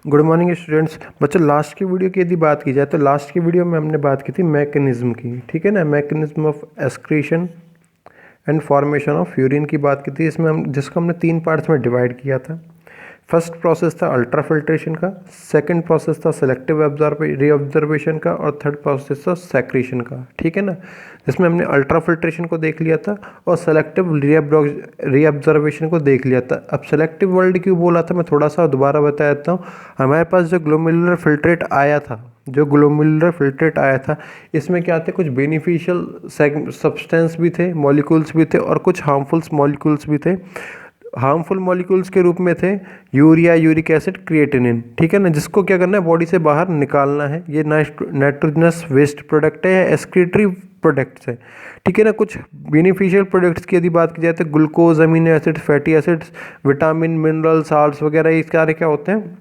Good morning students. बच्चों, last की video की यदि बात की जाए तो लास्ट की वीडियो में हमने बात की थी मैकेनिज्म की, ठीक है ना। Mechanism of excretion and formation of urine की बात की थी। इसमें हम जिसको हमने 3 पार्ट्स में डिवाइड किया था। फर्स्ट प्रोसेस था अल्ट्रा फिल्ट्रेशन का, सेकंड प्रोसेस था सेलेक्टिव रीऑब्जर्वेशन का, और थर्ड प्रोसेस था सेक्रीशन का, ठीक है ना। जिसमें हमने अल्ट्रा फिल्ट्रेशन को देख लिया था और सेलेक्टिव रीऑब्जर्वेशन को देख लिया था। अब सेलेक्टिव वर्ड क्यों बोला था मैं थोड़ा सा दोबारा बता देता हूँ। हमारे पास जो ग्लोमेरुलर फिल्ट्रेट आया था, इसमें क्या थे, कुछ बेनिफिशियल सब्सटेंस भी थे, मॉलिक्यूल्स भी थे, और कुछ हार्मफुल मॉलिक्यूल्स भी थे। हार्मफुल मॉलिक्यूल्स के रूप में थे यूरिया, यूरिक एसिड, क्रिएटिनिन, ठीक है ना, जिसको क्या करना है, बॉडी से बाहर निकालना है। ये नाइट्रोजनस वेस्ट प्रोडक्ट है या एक्सक्रीटरी प्रोडक्ट्स है, ठीक है ना। कुछ बेनिफिशियल प्रोडक्ट्स की यदि बात की जाए तो glucose, amino acids, fatty acids, vitamin, mineral, salts वगैरह, ये सारे क्या होते हैं,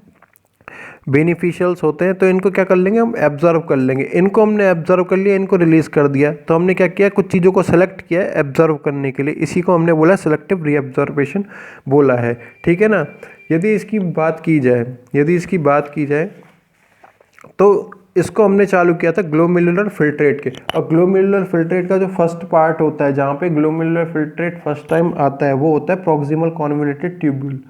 बेनिफिशियल्स होते हैं। तो इनको क्या कर लेंगे, हम एब्जॉर्व कर लेंगे। इनको हमने एब्जॉर्व कर लिया, इनको रिलीज कर दिया। तो हमने क्या किया, कुछ चीज़ों को सेलेक्ट किया एब्जॉर्व करने के लिए। इसी को हमने बोला सेलेक्टिव रीअब्जॉर्वेशन बोला है, ठीक है ना। यदि इसकी बात की जाए तो इसको हमने चालू किया था ग्लोमेरुलर फिल्ट्रेट के। और ग्लोमेरुलर फिल्ट्रेट का जो फर्स्ट पार्ट होता है, जहाँ पे ग्लोमेरुलर फिल्ट्रेट फर्स्ट टाइम आता है, वो होता है प्रॉक्सिमल कॉन्वोल्यूटेड ट्यूब्यूल।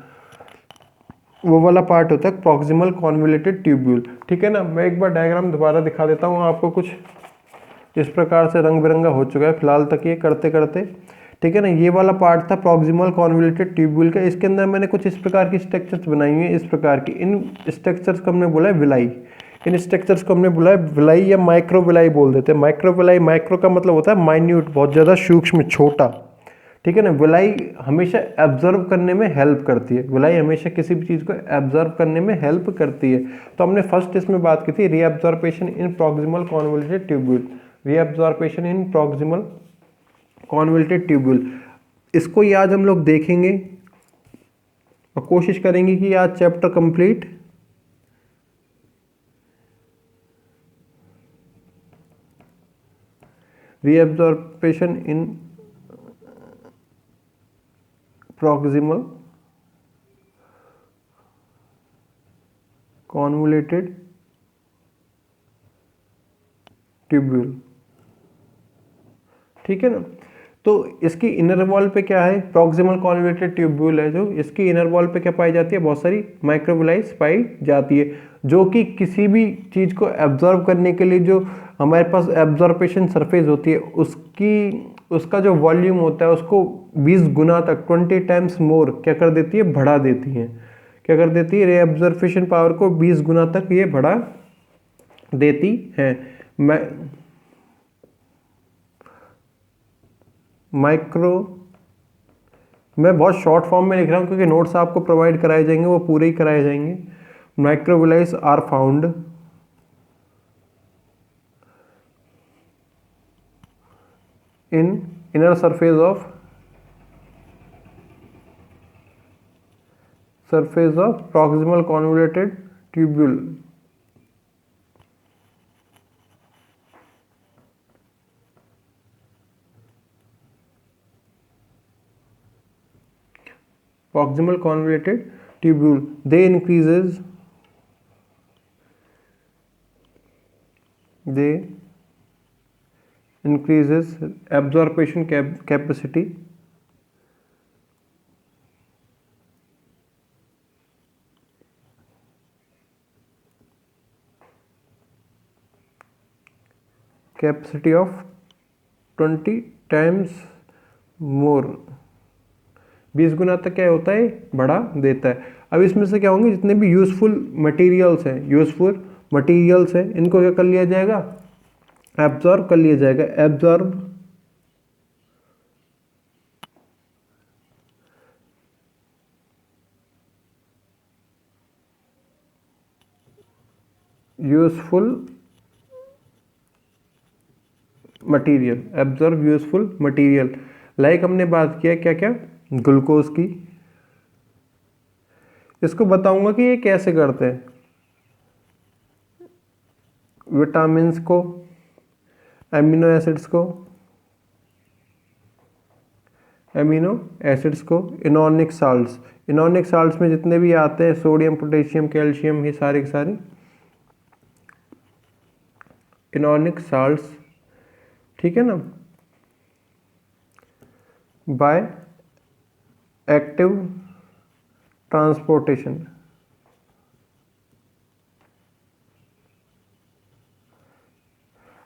वो वाला पार्ट होता है प्रॉक्सिमल कॉन्वोल्यूटेड ट्यूब्यूल, ठीक है ना। मैं एक बार डायग्राम दोबारा दिखा देता हूँ आपको। कुछ इस प्रकार से रंग बिरंगा हो चुका है फिलहाल तक ये करते करते, ठीक है ना। ये वाला पार्ट था प्रॉक्सिमल कॉन्वोल्यूटेड ट्यूब्यूल का। इसके अंदर मैंने कुछ इस प्रकार की स्ट्रक्चर्स बनाई हुई है, इस प्रकार की। इन स्ट्रक्चर्स को हमने बोला है विलाई। इन स्ट्रक्चर्स को हमने बोला है विलाई या माइक्रो विलाई बोल देते हैं। माइक्रो विलाई, माइक्रो का मतलब होता है माइन्यूट, बहुत ज़्यादा सूक्ष्म, छोटा, ठीक है ना। विलाई हमेशा एब्जर्व करने में हेल्प करती है। विलाई हमेशा किसी भी चीज़ को एब्जर्व करने में हेल्प करती है। तो हमने फर्स्ट इसमें बात की थी रीअब्जॉर्प्शन इन प्रॉक्सिमल कॉन्वोल्यूटेड ट्यूब्यूल। रीअब्जॉर्प्शन इन प्रॉक्सिमल कॉन्वोल्यूटेड ट्यूब्यूल, इसको ही आज हम लोग देखेंगे और कोशिश करेंगे कि आज चैप्टर कंप्लीट रीअब्जॉर्प्शन इन प्रॉक्सिमल कॉन्वोल्यूटेड ट्यूब्यूल, ठीक है ना। तो इसकी इनर वॉल पे क्या है, प्रॉक्सिमल कॉन्वोल्यूटेड ट्यूब्यूल है जो, इसकी इनर वॉल पे क्या पाई जाती है, बहुत सारी माइक्रोविलाइज पाई जाती है, जो कि किसी भी चीज़ को एब्जॉर्ब करने के लिए जो हमारे पास एब्जॉर्प्शन सरफेस होती है, उसका जो वॉल्यूम होता है उसको 20 गुना तक, 20 टाइम्स मोर क्या कर देती है, बढ़ा देती है। क्या कर देती है, रीअब्जॉर्प्शन पावर को 20 गुना तक ये बढ़ा देती है। मैं बहुत शॉर्ट फॉर्म में लिख रहा हूँ क्योंकि नोट्स आपको प्रोवाइड कराए जाएंगे, वो पूरे ही कराए जाएंगे। Microvilli are found in inner surface of proximal convoluted tubule. Proximal convoluted tubule, they increases absorption capacity of 20 times more, 20 गुना तक क्या होता है, बढ़ा देता है। अब इसमें से क्या होंगे, जितने भी यूजफुल मटेरियल्स हैं, इनको क्या कर लिया जाएगा, एब्जॉर्ब कर लिया जाएगा। एब्जॉर्ब यूजफुल मटेरियल, लाइक हमने बात किया क्या क्या, ग्लूकोज की। इसको बताऊंगा कि ये कैसे करते हैं। विटामिन्स को, अमीनो एसिड्स को एमिनो एसिड्स को इनऑर्गेनिक साल्ट्स, इनऑर्गेनिक साल्ट्स में जितने भी आते हैं सोडियम, पोटेशियम, कैल्शियम, ये सारे के सारे इनऑर्गेनिक साल्ट्स, ठीक है ना, by active transportation.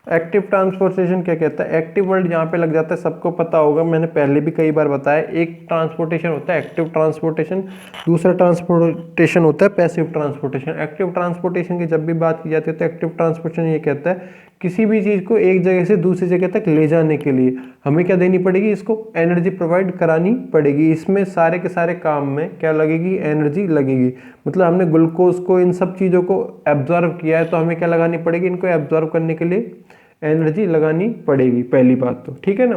Active transportation क्या कहता है? एक्टिव वर्ड यहाँ पे लग जाता है, सबको पता होगा, मैंने पहले भी कई बार बताया। एक ट्रांसपोर्टेशन होता है एक्टिव ट्रांसपोर्टेशन, दूसरा ट्रांसपोर्टेशन होता है पैसिव ट्रांसपोर्टेशन। एक्टिव ट्रांसपोर्टेशन की जब भी बात की जाती है तो एक्टिव ट्रांसपोर्टेशन ये कहता है किसी भी चीज़ को एक जगह से दूसरी जगह तक ले जाने के लिए हमें क्या देनी पड़ेगी, इसको एनर्जी प्रोवाइड करानी पड़ेगी। इसमें सारे के सारे काम में क्या लगेगी, एनर्जी लगेगी। मतलब हमने ग्लूकोज को, इन सब चीज़ों को एब्जॉर्व किया है तो हमें क्या लगानी पड़ेगी, इनको एब्जॉर्व करने के लिए एनर्जी लगानी पड़ेगी, पहली बात तो, ठीक है ना।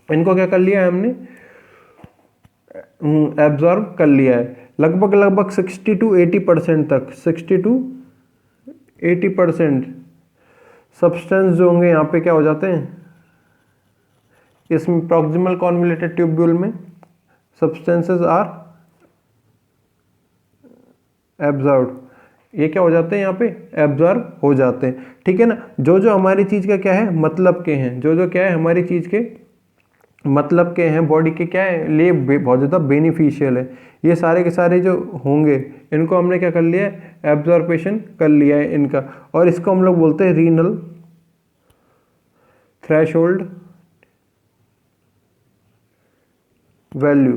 इनको क्या कर लिया है हमने, एब्जॉर्व कर लिया है लगभग 60 to 80% तक, 60 to 80% सब्सटेंस जो होंगे यहाँ पे क्या हो जाते हैं, इसमें प्रॉक्सिमल कॉन्वोल्यूटेड ट्यूब्यूल में सब्सटेंसेस आर एब्जॉर्ब्ड, ये क्या हो जाते हैं यहाँ पे, एब्जॉर्ब हो जाते हैं, ठीक है ना। जो जो हमारी चीज़ का क्या है, मतलब के हैं, जो जो क्या है हमारी चीज़ के मतलब के हैं, बॉडी के क्या है लिए बहुत ज़्यादा बेनिफिशियल है, ये सारे के सारे जो होंगे इनको हमने क्या कर लिया है, एब्जॉर्पेशन कर लिया है इनका। और इसको हम लोग बोलते हैं renal threshold value.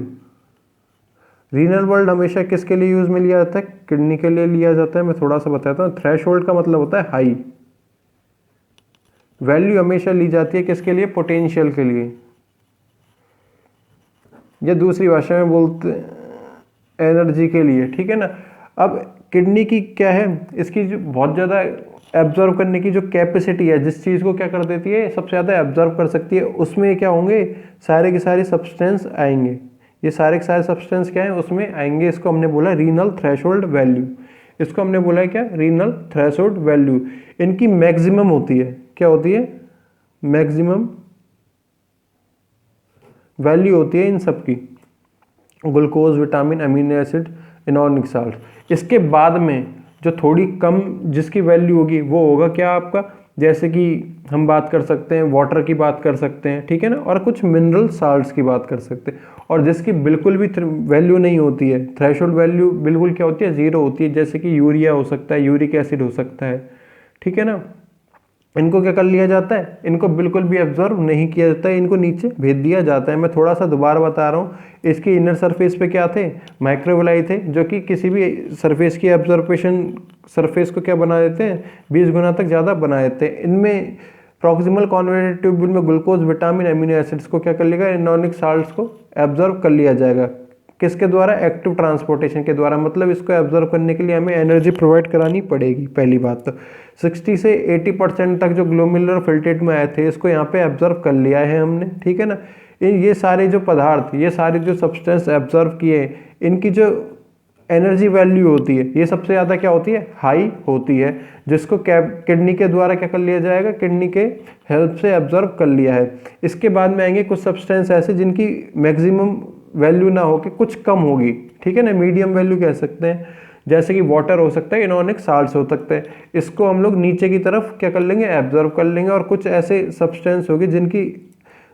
Renal word हमेशा किसके लिए यूज में लिया जाता है, किडनी के लिए लिया जाता है। मैं थोड़ा सा बताता हूँ, थ्रेशोल्ड का मतलब होता है हाई, वैल्यू हमेशा ली जाती है किसके लिए, पोटेंशियल के लिए, या दूसरी भाषा में बोलते एनर्जी के लिए, ठीक है ना। अब किडनी की क्या है, इसकी जो बहुत ज़्यादा एब्जॉर्व करने की जो कैपेसिटी है, जिस चीज़ को क्या कर देती है सबसे ज़्यादा एब्जॉर्व कर सकती है, उसमें क्या होंगे, सारे के सारे सब्सटेंस आएंगे, ये सारे के सारे सब्सटेंस क्या है उसमें आएंगे। इसको हमने बोला रीनल थ्रेशोल्ड वैल्यू, इसको हमने बोला है क्या, रीनल थ्रेशोल्ड वैल्यू। इनकी मैक्सिमम होती है, क्या होती है, मैक्सिमम वैल्यू होती है इन सब की, glucose, vitamin, amino acid, inorganic salt. इसके बाद में जो थोड़ी कम जिसकी वैल्यू होगी वो होगा क्या आपका, जैसे कि हम बात कर सकते हैं वाटर की बात कर सकते हैं, ठीक है ना, और कुछ मिनरल साल्ट्स की बात कर सकते हैं। और जिसकी बिल्कुल भी वैल्यू नहीं होती है, थ्रेशोल्ड वैल्यू बिल्कुल क्या होती है, जीरो होती है, जैसे कि यूरिया हो सकता है, यूरिक एसिड हो सकता है, ठीक है ना। इनको क्या कर लिया जाता है, इनको बिल्कुल भी एब्जॉर्व नहीं किया जाता है, इनको नीचे भेज दिया जाता है। मैं थोड़ा सा दोबारा बता रहा हूँ, इसकी इनर सरफेस पे क्या थे, माइक्रोविलाई थे, जो कि किसी भी सरफेस की एब्जॉर्पेशन सरफेस को क्या बना देते हैं, 20 गुना तक ज़्यादा बना देते हैं। इनमें प्रॉक्सिमल कॉन्वोल्यूटेड ट्यूब्यूल में ग्लूकोज, विटामिन, अमीनो एसिड्स को क्या कर लेगा, इनऑर्गेनिक साल्ट्स को एब्जॉर्व कर लिया जाएगा, किसके द्वारा, एक्टिव ट्रांसपोर्टेशन के द्वारा। मतलब इसको एब्जॉर्व करने के लिए हमें एनर्जी प्रोवाइड करानी पड़ेगी, पहली बात तो। 60 से 80% तक जो ग्लोमेरुलर फिल्ट्रेट में आए थे इसको यहाँ पे एब्जॉर्व कर लिया है हमने, ठीक है ना। ये सारे जो पदार्थ, ये सारे जो सब्सटेंस एब्जॉर्व किए, इनकी जो एनर्जी वैल्यू होती है ये सबसे ज़्यादा क्या होती है, हाई होती है, जिसको किडनी के द्वारा क्या कर लिया जाएगा, किडनी के हेल्प से एब्जॉर्व कर लिया है। इसके बाद में आएंगे कुछ सब्सटेंस ऐसे जिनकी मैक्सिमम वैल्यू ना होके कुछ कम होगी, ठीक है ना, मीडियम वैल्यू कह सकते हैं, जैसे कि वाटर हो सकता है, इनऑर्गेनिक साल्ट्स हो सकते हैं। इसको हम लोग नीचे की तरफ क्या कर लेंगे, एब्जॉर्व कर लेंगे। और कुछ ऐसे सब्सटेंस होगी जिनकी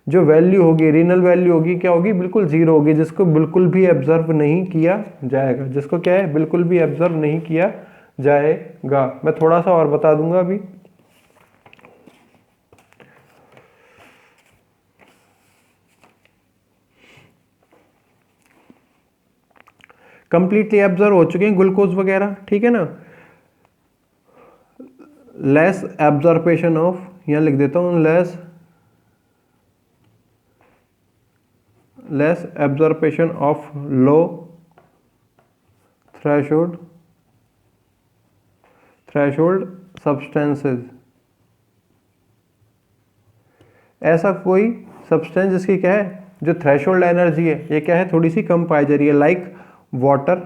जो वैल्यू होगी, रीनल वैल्यू होगी, क्या होगी, बिल्कुल जीरो होगी, जिसको बिल्कुल भी एब्जॉर्व नहीं किया जाएगा, जिसको क्या है, बिल्कुल भी एब्जॉर्व नहीं किया जाएगा। मैं थोड़ा सा और बता दूंगा अभी। कंप्लीटली एब्जॉर्व हो चुके हैं ग्लूकोज वगैरह, ठीक है ना। लेस एब्जॉर्पेशन ऑफ, यहाँ लिख देता हूँ, less absorption of low threshold substances. ऐसा कोई सब्सटेंस जिसकी क्या है, जो थ्रेशोल्ड एनर्जी है ये क्या है, थोड़ी सी कम पाई जा रही है, like water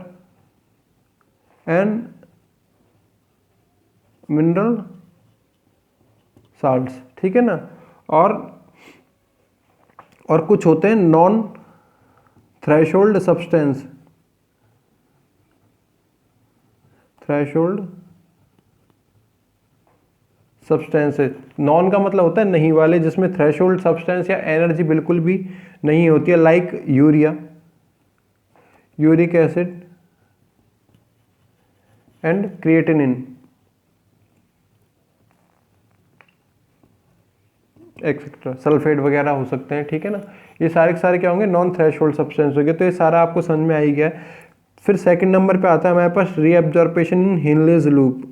and mineral salts, ठीक है ना। और कुछ होते हैं non threshold substance, threshold substance है। नॉन का मतलब होता है नहीं वाले, जिसमें थ्रेशोल्ड सब्सटेंस या एनर्जी बिल्कुल भी नहीं होती है, like urea, uric acid and creatinine etcetera, sulphate वगैरह हो सकते हैं, ठीक है ना। ये सारे के सारे क्या होंगे, नॉन थ्रेशोल्ड सब्सटेंस हो गए। तो ये सारा आपको समझ में आ ही गया। फिर सेकंड नंबर पे आता है हमारे पास रीअब्जॉर्प्शन इन हिनलेज लूप।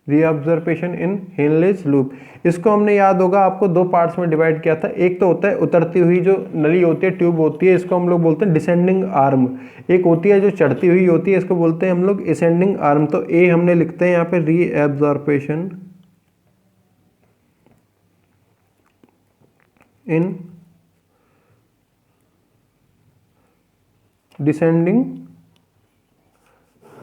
रीअब्जॉर्प्शन इन हेनलेज लूप, इसको हमने याद होगा आपको दो पार्ट्स में डिवाइड किया था। एक तो होता है उतरती हुई जो नली होती है, ट्यूब होती है, इसको हम लोग बोलते हैं डिसेंडिंग आर्म। एक होती है जो चढ़ती हुई होती है, इसको बोलते हैं हम लोग असेंडिंग आर्म। तो ए हमने लिखते हैं यहाँ पे reabsorption in descending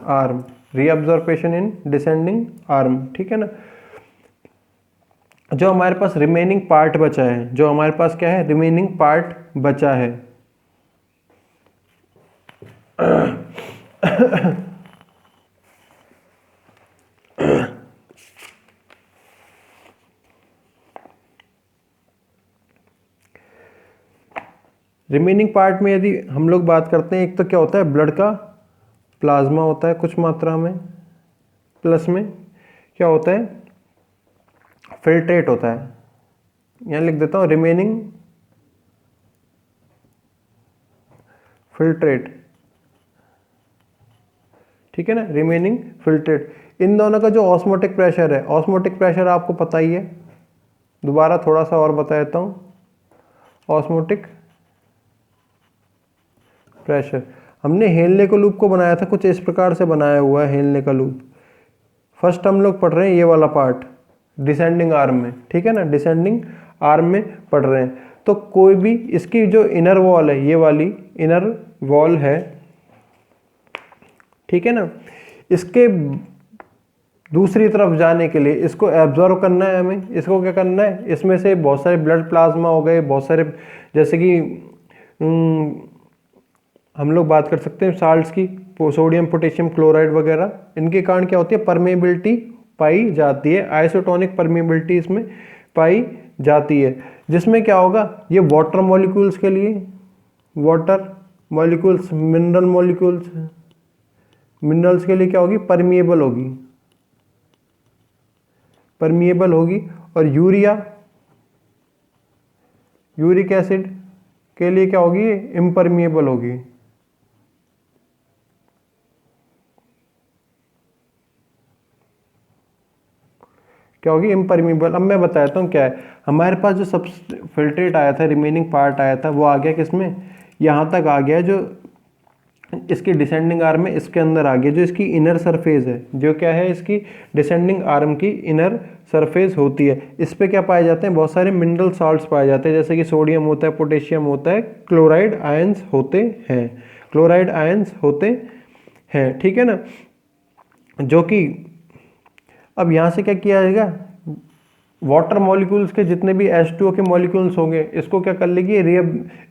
arm, reabsorption in descending arm, ठीक है ना। जो हमारे पास रिमेनिंग पार्ट बचा है, जो हमारे पास क्या है, रिमेनिंग पार्ट बचा है रिमेनिंग पार्ट में यदि हम लोग बात करते हैं, एक तो क्या होता है, ब्लड का प्लाज्मा होता है कुछ मात्रा में, प्लस में क्या होता है, फिल्ट्रेट होता है। यहाँ लिख देता हूँ रिमेनिंग फिल्ट्रेट, ठीक है ना, रिमेनिंग फिल्ट्रेट। इन दोनों का जो ऑस्मोटिक प्रेशर है, ऑस्मोटिक प्रेशर आपको पता ही है, दोबारा थोड़ा सा और बता देता हूँ। ऑस्मोटिक प्रेशर, हमने हेनले का लूप को बनाया था, कुछ इस प्रकार से बनाया हुआ है हेनले का लूप। फर्स्ट हम लोग पढ़ रहे हैं ये वाला पार्ट डिसेंडिंग आर्म में, ठीक है ना, डिसेंडिंग आर्म में पढ़ रहे हैं। तो कोई भी इसकी जो इनर वॉल है, ये वाली इनर वॉल है, ठीक है ना, इसके दूसरी तरफ जाने के लिए इसको एब्जॉर्व करना है हमें। इसको क्या करना है, इसमें से बहुत सारे ब्लड प्लाज्मा हो गए, बहुत सारे, जैसे कि हम लोग बात कर सकते हैं साल्ट्स की, सोडियम पोटेशियम क्लोराइड वगैरह, इनके कारण क्या होती है, परमेबिलिटी पाई जाती है, आइसोटोनिक परमेबिलिटी इसमें पाई जाती है, जिसमें क्या होगा, ये वाटर मॉलिक्यूल्स के लिए, वाटर मॉलिक्यूल्स, मिनरल्स के लिए क्या होगी, परमिएबल होगी, परमिएबल होगी। और यूरिक एसिड के लिए क्या होगी, इम्परमिएबल होगी। क्या होगी, इम्परमिएबल। अब मैं बताता हूँ क्या है, हमारे पास जो सब फिल्ट्रेट आया था, रिमेनिंग पार्ट आया था, वो आ गया किसमें, यहाँ तक आ गया, जो इसकी डिसेंडिंग आर्म में, इसके अंदर आ गया, जो इसकी इनर सरफेस है, जो क्या है, इसकी डिसेंडिंग आर्म की इनर सरफेस होती है। इस पे क्या पाए जाते हैं, बहुत सारे मिनरल सॉल्ट्स पाए जाते हैं, जैसे कि सोडियम होता है, पोटेशियम होता है, क्लोराइड आयंस होते हैं, क्लोराइड आयंस होते हैं, ठीक है ना। जो कि अब यहाँ से क्या किया जाएगा, वाटर मॉलिक्यूल्स के जितने भी H2O के मॉलिक्यूल्स होंगे, इसको क्या कर लेगी,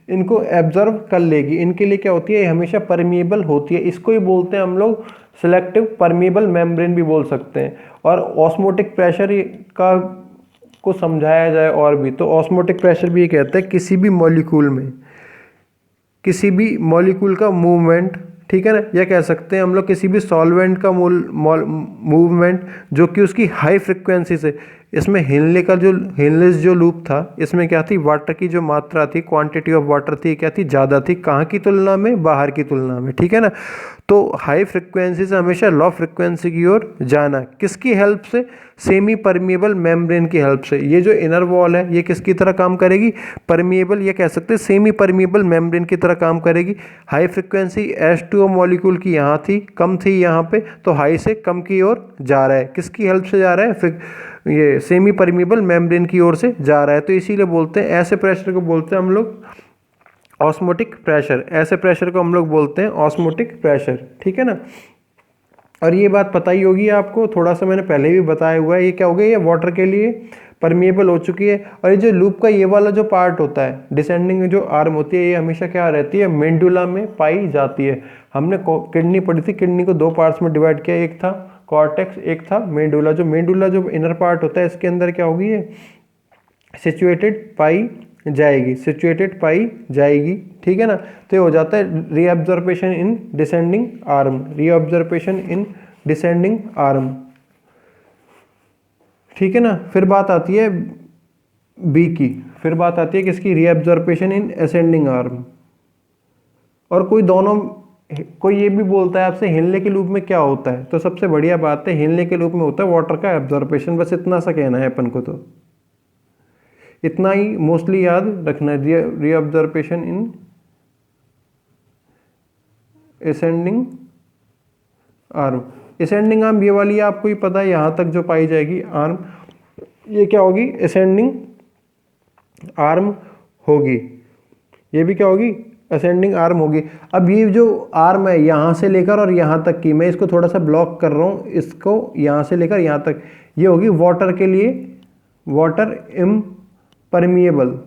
इनको एब्जर्व कर लेगी। इनके लिए क्या होती है, हमेशा परमिएबल होती है। इसको ही बोलते हैं हम लोग सिलेक्टिव परमिएबल मेम्ब्रेन भी बोल सकते हैं। और ऑस्मोटिक प्रेशर का को समझाया जाए और भी, तो ऑस्मोटिक प्रेशर भी ये कहता है किसी भी मॉलिक्यूल में, किसी भी मॉलिक्यूल का मूवमेंट, ठीक है ना, या कह सकते हैं हम लोग किसी भी सॉल्वेंट का मूवमेंट जो कि उसकी हाई फ्रिक्वेंसी से, इसमें हेनलेस जो लूप था, इसमें क्या थी, वाटर की जो मात्रा थी, क्वांटिटी ऑफ वाटर थी, क्या थी, ज़्यादा थी, कहाँ की तुलना में, बाहर की तुलना में, ठीक है ना। तो हाई फ्रिक्वेंसी से हमेशा लो फ्रिक्वेंसी की ओर जाना, किसकी हेल्प से, सेमी परमिएबल मेम्ब्रेन की हेल्प से। ये जो इनर वॉल है, ये किसकी तरह काम करेगी, परमिएबल, या कह सकते हैं सेमी परमिएबल मेम्ब्रेन की तरह काम करेगी। हाई फ्रिक्वेंसी H2O मॉलिक्यूल की यहाँ थी, कम थी यहाँ पे, तो हाई से कम की ओर जा रहा है, किसकी हेल्प से जा रहा है, फिर ये सेमी परमिएबल मेम्ब्रेन की ओर से जा रहा है। तो इसीलिए बोलते हैं, ऐसे प्रेशर को बोलते हैं हम लोग ऑस्मोटिक प्रेशर, ऐसे प्रेशर को हम लोग बोलते हैं ऑस्मोटिक प्रेशर, ठीक है ना। और ये बात पता ही होगी आपको, थोड़ा सा मैंने पहले भी बताया हुआ है। ये क्या हो गया, ये वाटर के लिए परमिएबल हो चुकी है। और ये जो लूप का ये वाला जो पार्ट होता है, डिसेंडिंग जो आर्म होती है, ये हमेशा क्या रहती है, मेंडुला में पाई जाती है। हमने किडनी पढ़ी थी, किडनी को दो पार्ट्स में डिवाइड किया, एक था कॉर्टेक्स, एक था मेंडुला। जो मेंडुला जो इनर पार्ट होता है, इसके अंदर क्या होगी, ये सिचुएटेड पाई जाएगी, सिचुएटेड पाई जाएगी, ठीक है ना। तो ये हो जाता है reabsorption in descending arm, reabsorption in descending arm, ठीक है ना। फिर बात आती है बी की, फिर बात आती है किसकी, रीअब्जॉर्प्शन इन असेंडिंग आर्म। और कोई दोनों, कोई ये भी बोलता है आपसे हिलने के लूप में क्या होता है, तो सबसे बढ़िया बात है, हिलने के लूप में होता है वाटर का एब्जॉर्प्शन। बस इतना सा कहना है अपन को, तो इतना ही मोस्टली याद रखना है, reabsorption in ascending arm. Ascending arm ये वाली आपको ही पता है, यहाँ तक जो पाई जाएगी आर्म, ये क्या होगी, असेंडिंग आर्म होगी। ये भी क्या होगी, असेंडिंग आर्म होगी। अब ये जो आर्म है यहाँ से लेकर और यहाँ तक की, मैं इसको थोड़ा सा ब्लॉक कर रहा हूँ, इसको यहाँ से लेकर यहाँ तक, ये होगी वाटर के लिए वाटर इम्परमिएबल।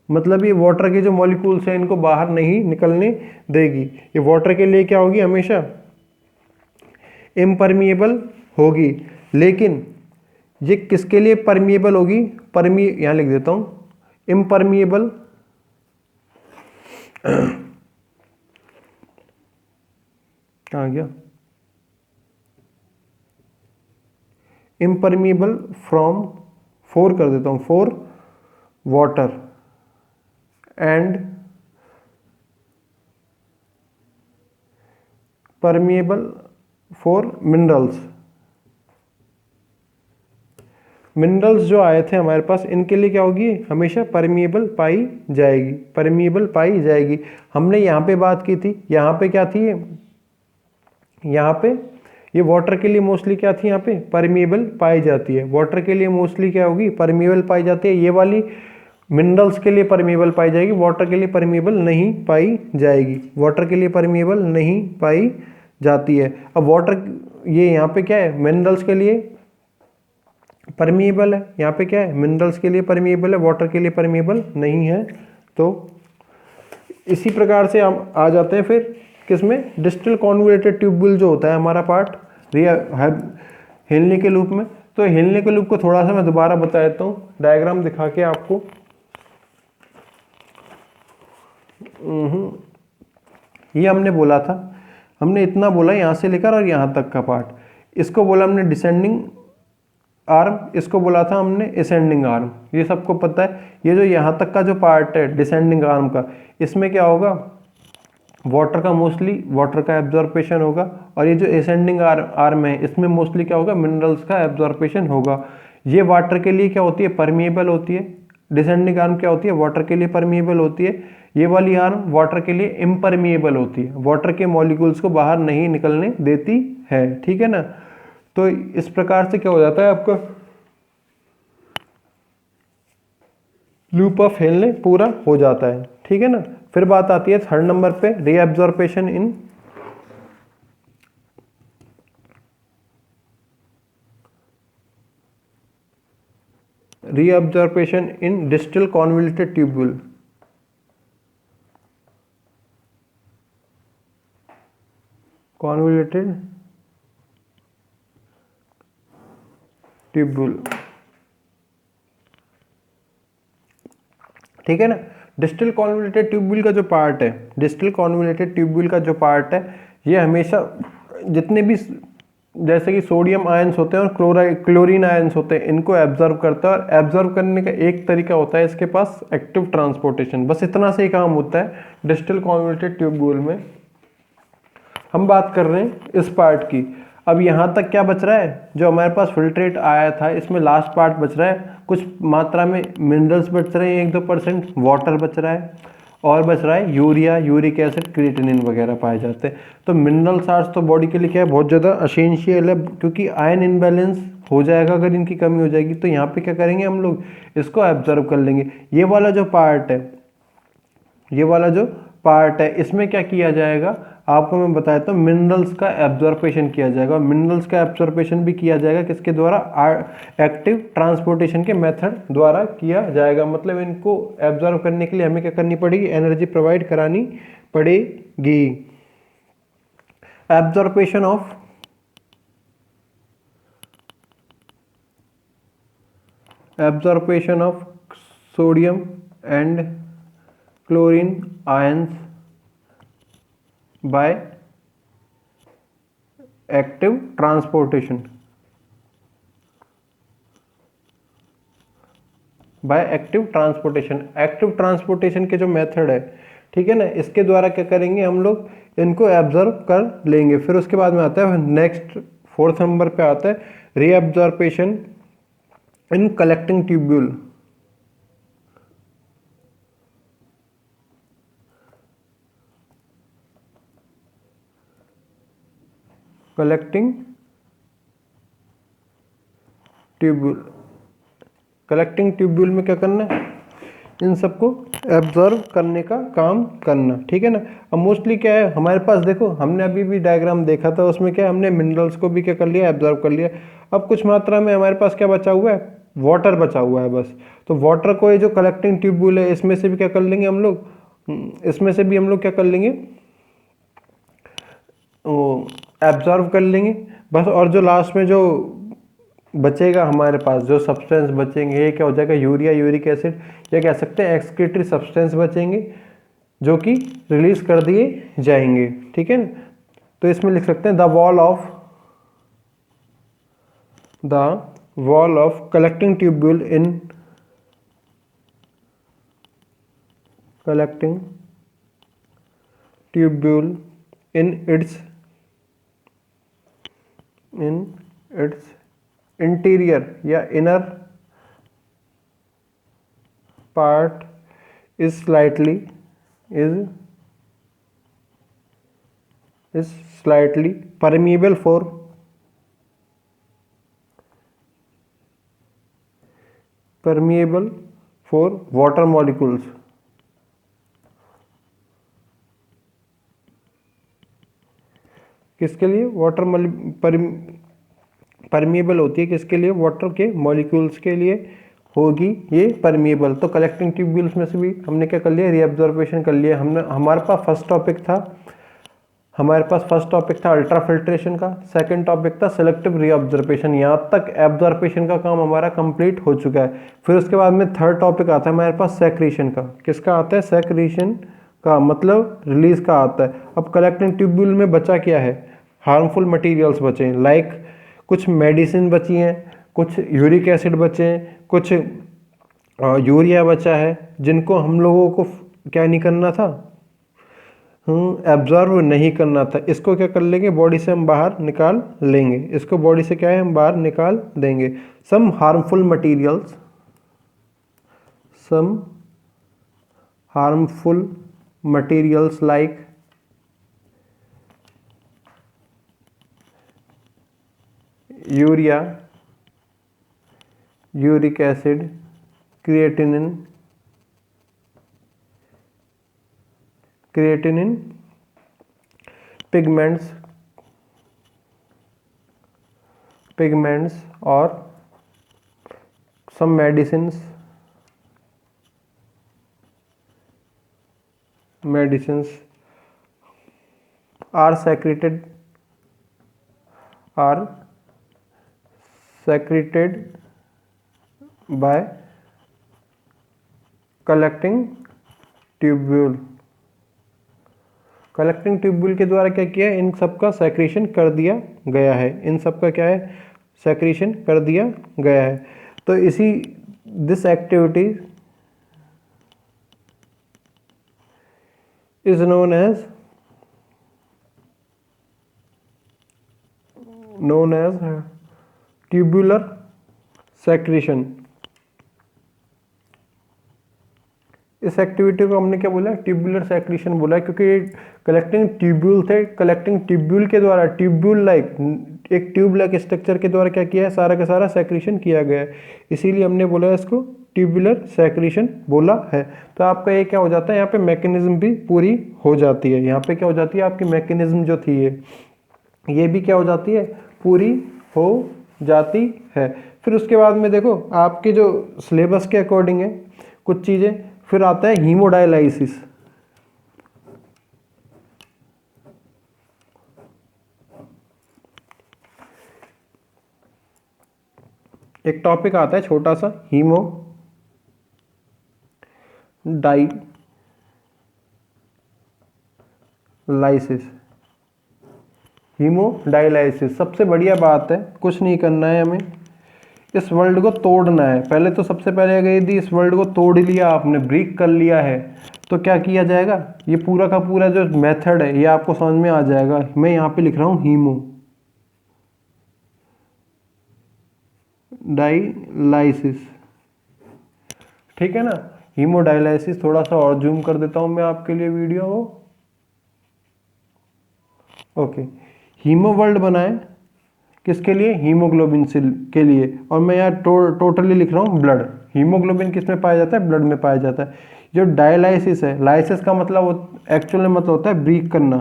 मतलब ये वाटर के जो मॉलिक्यूल्स हैं इनको बाहर नहीं निकलने देगी। ये वाटर के लिए क्या होगी, हमेशा इम्परमिएबल होगी। लेकिन ये किसके लिए परमिएबल होगी, यहाँ लिख देता हूं, इम्परमिएबल कहाँ गया, इम्परमिएबल फ्रॉम, फॉर कर देता हूं, for water and permeable for minerals. Minerals जो आए थे हमारे पास, इनके लिए क्या होगी, हमेशा परमिएबल पाई जाएगी, परमिएबल पाई जाएगी। हमने यहाँ पे बात की थी, यहाँ पे क्या थी, यहाँ पे ये वाटर के लिए मोस्टली क्या थी, यहाँ पे परमिएबल पाई जाती है। वाटर के लिए मोस्टली क्या होगी, परमिएबल पाई जाती है। ये वाली मिनरल्स के लिए परमिएबल पाई जाएगी, वाटर के लिए परमिएबल नहीं पाई जाएगी, वाटर के लिए परमिएबल नहीं पाई जाती है। अब वाटर, ये यहाँ पे क्या है, मिनरल्स के लिए परमिएबल है, यहाँ पे क्या है, मिनरल्स के लिए परमिएबल है, वाटर के लिए परमिएबल नहीं है। तो इसी प्रकार से हम आ जाते हैं फिर किसमें, डिस्टल कॉन्वोल्यूटेड ट्यूब्यूल जो होता है हमारा पार्ट हिलने के लूप में। तो हिलने के लूप को थोड़ा सा मैं दोबारा बता देता हूँ डायग्राम दिखा के आपको। ये हमने बोला था, हमने इतना बोला यहाँ से लेकर और यहाँ तक का पार्ट, इसको बोला हमने डिसेंडिंग आर्म, इसको बोला था हमने असेंडिंग आर्म, ये सबको पता है। ये जो यहाँ तक का जो पार्ट है डिसेंडिंग आर्म का, इसमें क्या होगा, वाटर का मोस्टली वाटर का एब्जॉर्प्शन होगा। और ये जो असेंडिंग आर्म है, इसमें मोस्टली क्या होगा, मिनरल्स का एब्जॉर्प्शन होगा। ये वाटर के लिए क्या होती है, परमिएबल होती है। डिसेंडिंग आर्म क्या होती है, वाटर के लिए परमिएबल होती है। ये वाली आर्म वाटर के लिए इम्परमिएबल होती है, वाटर के मॉलिक्यूल्स को बाहर नहीं निकलने देती है, ठीक है ना। तो इस प्रकार से क्या हो जाता है आपका लूप ऑफ हेनले पूरा हो जाता है, ठीक है ना। फिर बात आती है थर्ड नंबर पे, reabsorption in distal convoluted tubule. Convoluted tubule, ठीक है ना। डिस्टल कॉन्वोल्यूटेड ट्यूब्यूल का जो पार्ट है, डिस्टल कॉन्वोल्यूटेड ट्यूब्यूल का जो पार्ट है, ये हमेशा जितने भी जैसे कि सोडियम आयंस होते हैं और क्लोरीन आयंस होते हैं, इनको एब्जॉर्व करता है। और एब्जॉर्व करने का एक तरीका होता है इसके पास, एक्टिव ट्रांसपोर्टेशन। बस इतना से ही काम होता है डिस्टल कॉन्वोल्यूटेड ट्यूब्यूल में। हम बात कर रहे हैं इस पार्ट की। अब यहाँ तक क्या बच रहा है, जो हमारे पास फिल्ट्रेट आया था, इसमें लास्ट पार्ट बच रहा है, कुछ मात्रा में मिनरल्स बच रहे हैं 1-2%, वाटर बच रहा है, और बच रहा है यूरिया, यूरिक एसिड, क्रिएटिनिन वगैरह पाए जाते हैं। तो मिनरल साल्ट्स तो बॉडी के लिए क्या है, बहुत ज़्यादा एसेंशियल है, क्योंकि आयन इनबैलेंस हो जाएगा अगर इनकी कमी हो जाएगी। तो यहाँ पे क्या करेंगे हम लोग, इसको एब्जॉर्व कर लेंगे। ये वाला जो पार्ट है, ये वाला जो पार्ट है, इसमें क्या किया जाएगा, आपको मैं बताया तो मिनरल्स का एब्जॉर्प्शन किया जाएगा। मिनरल्स का एब्जॉर्प्शन भी किया जाएगा किसके द्वारा, एक्टिव ट्रांसपोर्टेशन के मेथड द्वारा किया जाएगा। मतलब इनको एब्जॉर्ब करने के लिए हमें क्या करनी पड़ेगी, एनर्जी प्रोवाइड करानी पड़ेगी। Absorption of sodium and chlorine ions by active transportation, active transportation के जो मेथड है, ठीक है ना, इसके द्वारा क्या करेंगे हम लोग, इनको एब्जॉर्ब कर लेंगे। फिर उसके बाद में आता है नेक्स्ट 4th नंबर पे आता है reabsorption in collecting tubule. Collecting tubule में क्या करना है, इन सबको एब्जॉर्व करने का काम करना, ठीक है ना। अब मोस्टली क्या है हमारे पास, देखो हमने अभी भी डायग्राम देखा था, उसमें क्या है, हमने मिनरल्स को भी क्या कर लिया, एब्जॉर्व कर लिया। अब कुछ मात्रा में हमारे पास क्या बचा हुआ है, वाटर बचा हुआ है बस। तो वाटर को ये जो कलेक्टिंग ट्यूब्यूल है इसमें से भी क्या कर लेंगे हम लोग, इसमें से भी हम लोग क्या कर लेंगे, एब्जॉर्व कर लेंगे बस। और जो लास्ट में जो बचेगा हमारे पास, जो सब्सटेंस बचेंगे, ये क्या हो जाएगा, यूरिया, यूरिक एसिड, या कह सकते हैं एक्सक्रीटरी सब्सटेंस बचेंगे जो कि रिलीज कर दिए जाएंगे, ठीक है ना। तो इसमें लिख सकते हैं the wall of collecting tubule in its interior या inner part is slightly permeable for water molecules। किसके लिए, वाटर परमिएबल होती है, किसके लिए, वाटर के मॉलिक्यूल्स के लिए होगी ये परमिएबल। तो कलेक्टिंग ट्यूब्यूल्स में से भी हमने क्या कर लिया, रीअब्जॉर्प्शन कर लिया। हमारे पास फर्स्ट टॉपिक था अल्ट्रा फिल्ट्रेशन का, सेकंड टॉपिक था सेलेक्टिव रीअब्जॉर्प्शन। यहाँ तक एब्जॉर्प्शन का काम हमारा कंप्लीट हो चुका है। फिर उसके बाद में थर्ड टॉपिक आता है हमारे पास सेक्रीशन का। किसका आता है, सेक्रीशन का, मतलब रिलीज का आता है। अब कलेक्टिंग ट्यूब्यूल में बचा क्या है, हार्मफुल मटेरियल्स बचे हैं, लाइक कुछ मेडिसिन बची हैं, कुछ यूरिक एसिड बचे हैं, कुछ यूरिया बचा है, जिनको हम लोगों को क्या नहीं करना था, एब्जॉर्व नहीं करना था। इसको क्या कर लेंगे, बॉडी से हम बाहर निकाल लेंगे, इसको बॉडी से क्या है हम बाहर निकाल देंगे। Some harmful materials like urea, uric acid, creatinine, pigments और some medicines are secreted by collecting tubule। Collecting tubule के द्वारा क्या किया है, इन सबका सेक्रेशन कर दिया गया है, इन सबका क्या है, सेक्रेशन कर दिया गया है। तो इसी this activity is known as tubular secretion. इस एक्टिविटी को हमने क्या बोला, ट्यूबुलर सेक्रेशन बोला, क्योंकि कलेक्टिंग ट्यूब्यूल थे। कलेक्टिंग ट्यूब्यूल के द्वारा, ट्यूब्यूल लाइक एक ट्यूब लाइक स्ट्रक्चर के द्वारा क्या किया है, सारा का सारा सेक्रेशन किया गया है, इसीलिए हमने बोला इसको ट्यूबुलर सेक्रेशन बोला है। तो आपका ये क्या हो जाता है, यहाँ पे मैकेनिज्म भी पूरी हो जाती है। यहाँ पे क्या हो जाती है, आपकी मैकेनिज्म जो थी ये भी क्या हो जाती है, पूरी हो जाती है। फिर उसके बाद में देखो आपके जो सिलेबस के अकॉर्डिंग है कुछ चीज़ें, फिर आता है हीमोडायलाइसिस। एक टॉपिक आता है छोटा सा, हीमोडायलाइसिस सबसे बढ़िया बात है, कुछ नहीं करना है हमें, इस वर्ल्ड को तोड़ना है। पहले तो सबसे पहले अगर यदि इस वर्ल्ड को तोड़ लिया आपने, ब्रेक कर लिया है, तो क्या किया जाएगा, ये पूरा का पूरा जो मेथड है ये आपको समझ में आ जाएगा। मैं यहाँ पे लिख रहा हूँ हीमोडायलाइसिस, ठीक है ना। हीमोडायलाइसिस थोड़ा सा और जूम कर देता हूँ मैं आपके लिए वीडियो को। ओके, हीमो वर्ल्ड बनाए किसके लिए, हीमोग्लोबिन के लिए, और मैं यहाँ टोटली लिख रहा हूँ ब्लड। हीमोग्लोबिन किस में पाया जाता है, ब्लड में पाया जाता है। जो डायलाइसिस है, लाइसिस का मतलब एक्चुअल में मतलब होता है ब्रेक करना।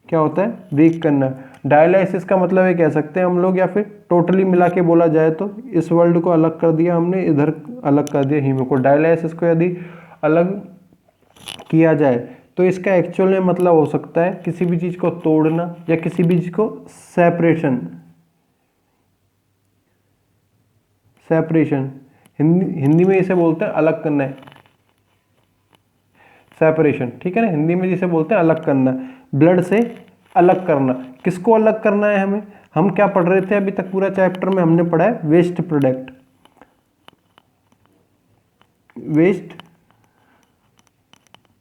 क्या होता है, ब्रेक करना। डायलाइसिस का मतलब ये कह सकते हैं हम लोग, या फिर टोटली मिला के बोला जाए तो इस वर्ल्ड को अलग कर दिया हमने, इधर अलग कर दिया हीमो को। डायलाइसिस को यदि अलग किया जाए तो इसका एक्चुअल में मतलब हो सकता है किसी भी चीज को तोड़ना या किसी भी चीज को सेपरेशन हिंदी में इसे बोलते हैं अलग करना है, सेपरेशन, ठीक है ना। हिंदी में जिसे बोलते हैं अलग करना, ब्लड से अलग करना। किसको अलग करना है हमें, हम क्या पढ़ रहे थे अभी तक पूरा चैप्टर में, हमने पढ़ा है वेस्ट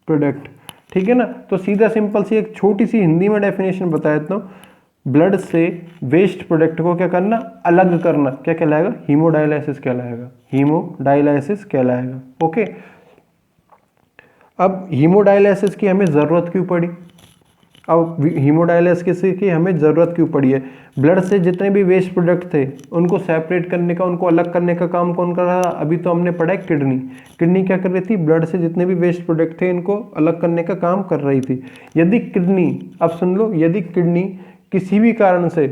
प्रोडक्ट, ठीक है ना। तो सीधा सिंपल सी एक छोटी सी हिंदी में डेफिनेशन बता देता हूँ, ब्लड से वेस्ट प्रोडक्ट को क्या करना, अलग करना, क्या कहलाएगा, हीमोडायलाइसिस कहलाएगा। ओके, अब हीमोडायलाइसिस की हमें ज़रूरत क्यों पड़ी, अब हीमोडायलाइसिस की हमें ज़रूरत क्यों पड़ी है, ब्लड से जितने भी वेस्ट प्रोडक्ट थे उनको सेपरेट करने का, उनको अलग करने का काम कौन कर रहा था, अभी तो हमने पढ़ा है किडनी क्या कर रही थी, ब्लड से जितने भी वेस्ट प्रोडक्ट थे इनको अलग करने का काम कर रही थी। यदि किडनी, अब सुन लो, यदि किडनी किसी भी कारण से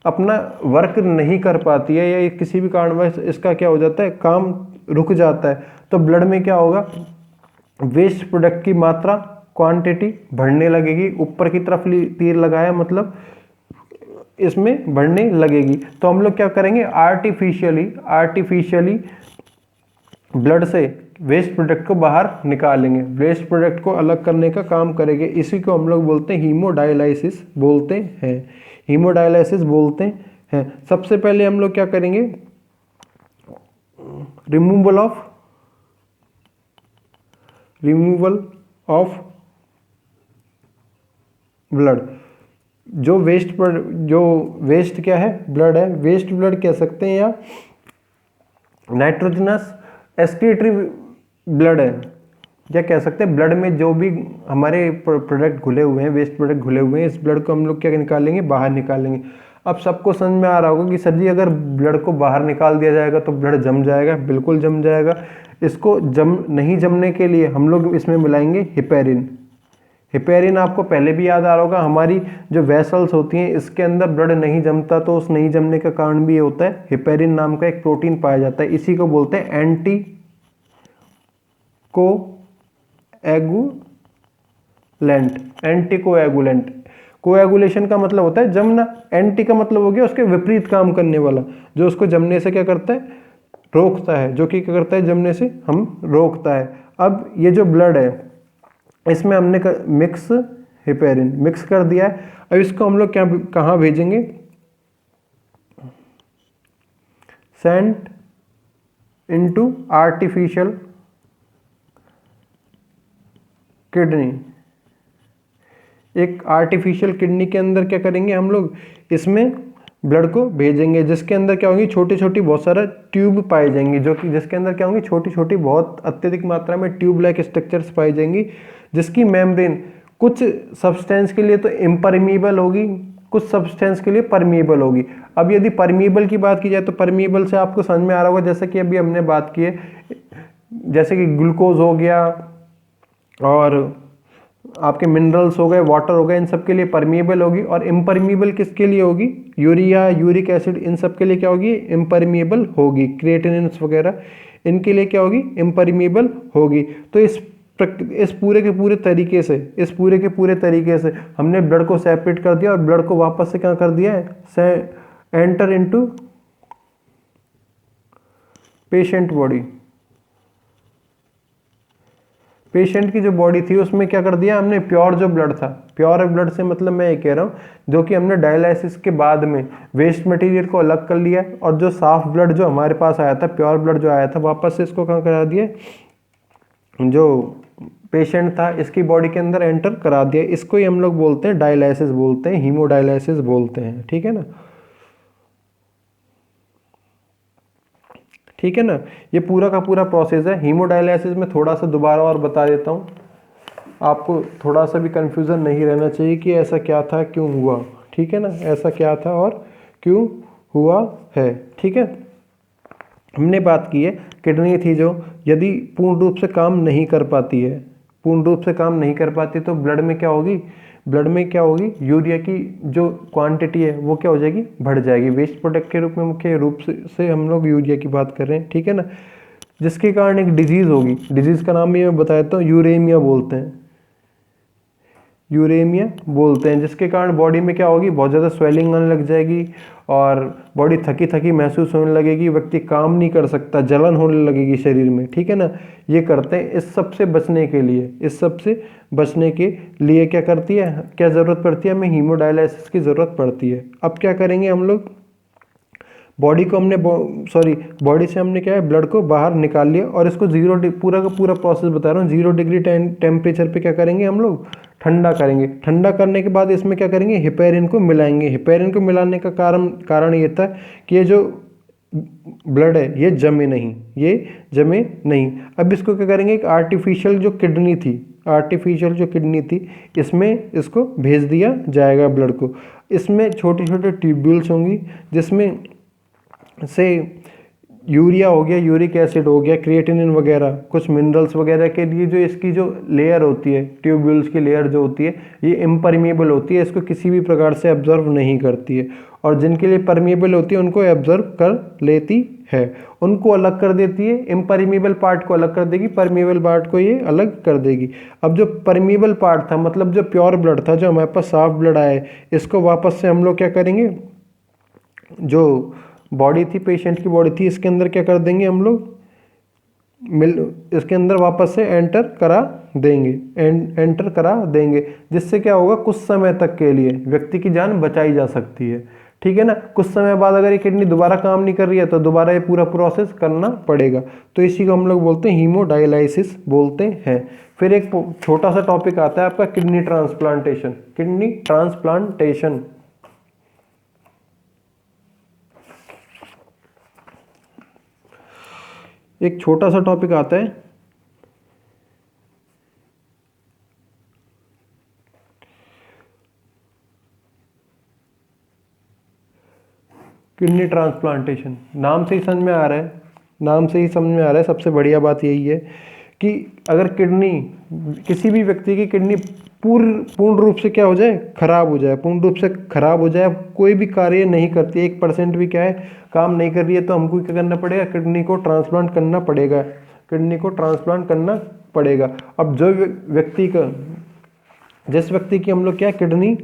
अपना वर्क नहीं कर पाती है या किसी भी कारणवश इसका क्या हो जाता है, काम रुक जाता है, तो ब्लड में क्या होगा, वेस्ट प्रोडक्ट की मात्रा, क्वांटिटी बढ़ने लगेगी। ऊपर की तरफ तीर लगाया मतलब इसमें बढ़ने लगेगी। तो हम लोग क्या करेंगे, आर्टिफिशियली ब्लड से वेस्ट प्रोडक्ट को बाहर निकालेंगे, वेस्ट प्रोडक्ट को अलग करने का काम करेंगे। इसी को हम लोग बोलते हैं हीमोडायलाइसिस बोलते हैं। सबसे पहले हम लोग क्या करेंगे, रिमूवल ऑफ ब्लड। जो वेस्ट क्या है, ब्लड है, वेस्ट ब्लड कह सकते हैं, या नाइट्रोजनस एक्सक्रीटरी ब्लड है, क्या कह सकते हैं, ब्लड में जो भी हमारे प्रोडक्ट घुले हुए हैं, वेस्ट प्रोडक्ट घुले हुए हैं, इस ब्लड को हम लोग क्या निकालेंगे, बाहर निकालेंगे। अब सबको समझ में आ रहा होगा कि सर जी अगर ब्लड को बाहर निकाल दिया जाएगा तो ब्लड जम जाएगा, बिल्कुल जम जाएगा। इसको नहीं जमने के लिए हम लोग इसमें मिलाएंगे हिपेरिन आपको पहले भी याद आ रहा होगा, हमारी जो वेसल्स होती हैं इसके अंदर ब्लड नहीं जमता, तो उस नहीं जमने का कारण भी ये होता है, हिपेरिन नाम का एक प्रोटीन पाया जाता है, इसी को बोलते हैं एंटीकोएगुलेंट। कोएगुलेशन का मतलब होता है जमना, एंटी का मतलब हो गया उसके विपरीत काम करने वाला, जो उसको जमने से क्या करता है, रोकता है, जो कि क्या करता है, जमने से हम रोकता है। अब ये जो ब्लड है इसमें हमने हिपेरिन मिक्स कर दिया है। अब इसको हम लोग कहाँ भेजेंगे, सेंट इनटू आर्टिफिशियल किडनी। एक आर्टिफिशियल किडनी के अंदर क्या करेंगे हम लोग, इसमें ब्लड को भेजेंगे, जिसके अंदर क्या होंगी, छोटी छोटी बहुत सारा ट्यूब पाई जाएंगी, जो कि जिसके अंदर क्या होंगी, छोटी छोटी बहुत अत्यधिक मात्रा में ट्यूब लाइक स्ट्रक्चर्स पाई जाएंगी, जिसकी मेम्ब्रेन कुछ सब्सटेंस के लिए तो इम्परमीबल होगी, कुछ सब्सटेंस के लिए परमिएबल होगी। अब यदि परमिएबल की बात की जाए तो परमिएबल से आपको समझ में आ रहा होगा, जैसे कि अभी हमने बात की है, जैसे कि ग्लूकोज हो गया और आपके मिनरल्स हो गए, वाटर हो गए, इन सब के लिए परमिएबल होगी। और इम्परमिएबल किसके लिए होगी? यूरिया, यूरिक एसिड, इन सब के लिए क्या होगी? इम्परमिएबल होगी। क्रिएटिनिन्स वगैरह इनके लिए क्या होगी? इम्परमिएबल होगी। तो इस पूरे के पूरे तरीके से हमने ब्लड को सेपरेट कर दिया और ब्लड को वापस से क्या कर दिया है? Enter into patient body. Patient की जो बॉडी थी उसमें क्या कर दिया हमने? प्योर जो ब्लड था, प्योर ब्लड से मतलब मैं ये कह रहा हूँ जो कि हमने डायलिसिस के बाद में वेस्ट मटेरियल को अलग कर लिया, और जो साफ ब्लड जो हमारे पास आया था, प्योर ब्लड जो आया था, वापस से इसको कहाँ करा दिया? जो पेशेंट था इसकी बॉडी के अंदर एंटर करा दिया। इसको ही हम लोग बोलते हैं डायलिसिस, बोलते हैं हीमोडायलिसिस बोलते हैं। ठीक है ना? ठीक है ना? ये पूरा का पूरा प्रोसेस है। हीमोडायलिसिस में थोड़ा सा दोबारा और बता देता हूँ, आपको थोड़ा सा भी कंफ्यूजन नहीं रहना चाहिए कि ऐसा क्या था, क्यों हुआ। ठीक है ना? ऐसा क्या था और क्यों हुआ है। ठीक है? हमने बात की है किडनी थी जो यदि पूर्ण रूप से काम नहीं कर पाती है, पूर्ण रूप से काम नहीं कर पाती, तो ब्लड में क्या होगी? ब्लड में क्या होगी? यूरिया की जो क्वांटिटी है वो क्या हो जाएगी? बढ़ जाएगी। वेस्ट प्रोडक्ट के रूप में मुख्य रूप से हम लोग यूरिया की बात कर रहे हैं। ठीक है ना? जिसके कारण एक डिजीज होगी, डिजीज का नाम भी मैं बता देता हूँ, यूरेमिया बोलते हैं। यूरेमिया बोलते हैं, जिसके कारण बॉडी में क्या होगी? बहुत ज़्यादा स्वेलिंग आने लग जाएगी और बॉडी थकी थकी महसूस होने लगेगी, व्यक्ति काम नहीं कर सकता, जलन होने लगेगी शरीर में। ठीक है ना? ये करते हैं इस सब से बचने के लिए, इस सब से बचने के लिए क्या करती है, क्या ज़रूरत पड़ती है? हमें हीमोडायलिसिस की ज़रूरत पड़ती है। अब क्या करेंगे हम लोग? बॉडी को हमने बॉडी से हमने क्या है? ब्लड को बाहर निकाल लिया और इसको पूरा का पूरा प्रोसेस बता रहा हूँ, 0 डिग्री टेम्परेचर पे क्या करेंगे हम लोग? ठंडा करेंगे। ठंडा करने के बाद इसमें क्या करेंगे? हेपेरिन को मिलाएंगे। हेपेरिन को मिलाने का कारण ये था कि ये जो ब्लड है ये जमे नहीं। अब इसको क्या करेंगे? एक आर्टिफिशियल जो किडनी थी इसमें इसको भेज दिया जाएगा ब्लड को। इसमें छोटे छोटे ट्यूब्यूल्स होंगी जिसमें से यूरिया हो गया, यूरिक एसिड हो गया, क्रिएटिनिन वगैरह, कुछ मिनरल्स वगैरह के लिए जो इसकी जो लेयर होती है, ट्यूब्यूल्स की लेयर जो होती है, ये इम्परमिएबल होती है, इसको किसी भी प्रकार से एब्जॉर्व नहीं करती है। और जिनके लिए परमिएबल होती है उनको एब्जॉर्व कर लेती है, उनको अलग कर देती है। इम्परमिएबल पार्ट को अलग कर देगी, परमिएबल पार्ट को ये अलग कर देगी। अब जो परमिएबल पार्ट था, मतलब जो प्योर ब्लड था, जो हमारे पास साफ ब्लड आया है, इसको वापस से हम लोग क्या करेंगे? जो बॉडी थी, पेशेंट की बॉडी थी, इसके अंदर क्या कर देंगे हम लोग? इसके अंदर वापस से एंटर करा देंगे, जिससे क्या होगा? कुछ समय तक के लिए व्यक्ति की जान बचाई जा सकती है। ठीक है ना? कुछ समय बाद अगर ये किडनी दोबारा काम नहीं कर रही है तो दोबारा ये पूरा प्रोसेस करना पड़ेगा। तो इसी को हम लोग बोलते हैं हीमोडायलिसिस बोलते हैं। फिर एक छोटा सा टॉपिक आता है आपका किडनी ट्रांसप्लांटेशन। एक छोटा सा टॉपिक आता है किडनी ट्रांसप्लांटेशन। नाम से ही समझ में आ रहा है, सबसे बढ़िया बात यही है कि अगर किसी भी व्यक्ति की किडनी पूर्ण रूप से क्या हो जाए? खराब हो जाए, कोई भी कार्य नहीं करती, 1% भी क्या है? काम नहीं कर रही है, तो हमको क्या करना पड़ेगा? किडनी को ट्रांसप्लांट करना पड़ेगा। अब जिस व्यक्ति की हम लोग क्या किडनी